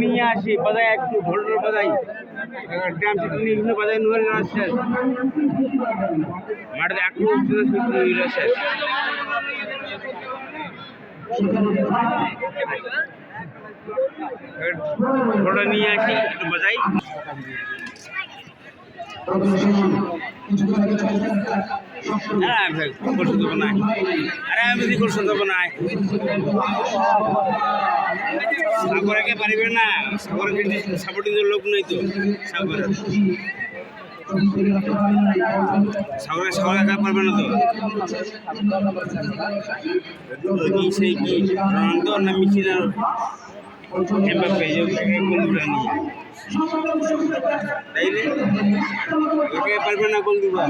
নিয়ে আসি বাজায় একটু ঢোল বাজাই ড্রাম সেট নিয়ে বাজায় নুয়েল নাচ শেষ মাঠে একটু শেষ ঢোলটা নিয়ে আসি একটু বাজাই আরে আমি যদি করতে দেবো না সাগরকে পারিবে না সাগরকে সাপোর্টিং লোক নাই তো সাগরে সাগর একা পারবে না তো কি সেই কি রোনালদো না মেসি না এমবাপ্পে এই গোলটা নিয়ে তাইলে ওকে পারবে না গোল দিবা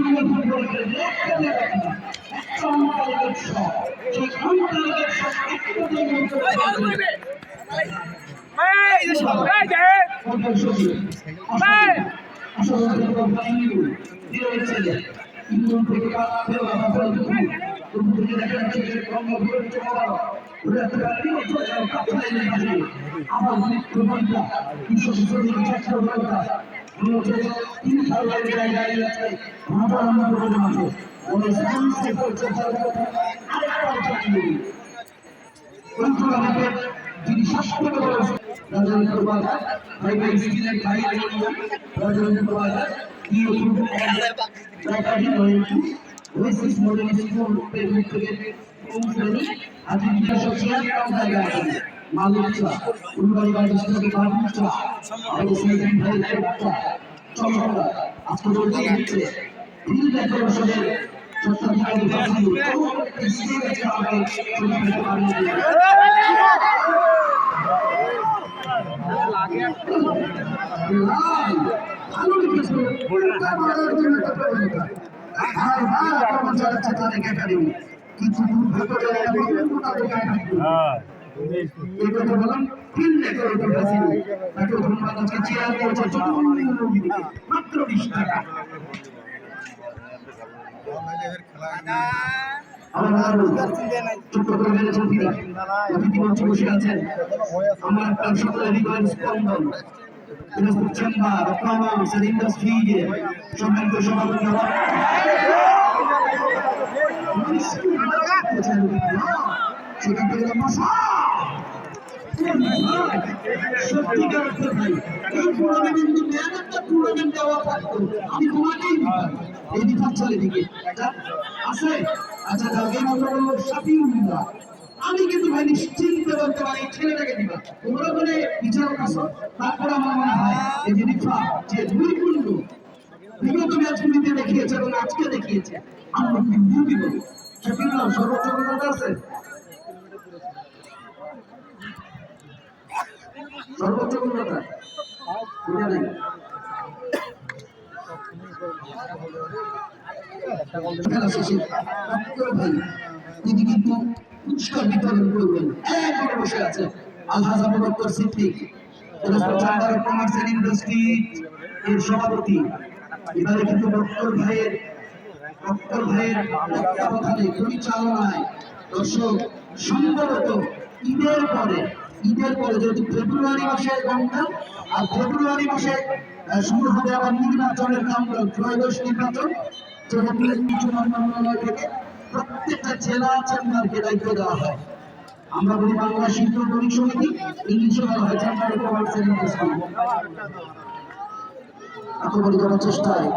যিনি শাসন আমি কিন্তু ভাই নিশ্চিন্ত বলতে পারি ছেলেটাকে দিবা তোমরা বলে বিচারক আসো তারপরে আমার মনে হয় এই যে দীপা যে দুই পূর্ণ বিগত ম্যাচগুলিতে দেখিয়েছে এবং আজকে দেখিয়েছে আমরা কিন্তু দিব শফিউল্লাহ সর্বোচ্চ কোনটা আছে সর্বোচ্চ কোনটা বুঝা নেই খেলা শেষে ভাই তিনি কিন্তু পুরস্কার বিতরণ করবেন একবারে বসে আছে Alhaj Abu Bakr Siddique chamber of commerce and industry এর সভাপতি এবারে কিন্তু বকর ভাইয়ের তত্ত্বাবধানে পরিচালনায় দর্শক সম্ভবত ঈদের পরে যেহেতু ফেব্রুয়ারি মাসে গঙ্গা আর ফেব্রুয়ারি মাসে শুরু হবে আবার নির্বাচনের কাউন্টার ত্রয়োদশ নির্বাচন যেহেতু কিছু মন্ত্রণালয় থেকে প্রত্যেকটা জেলা চেম্বারকে দায়িত্ব দেওয়া হয় আমরা বলি বাংলা শিল্প তৈরি সমিতি, ইংলিশে বলা হয় chamber of commerce and industry. এত বড় চেষ্টায়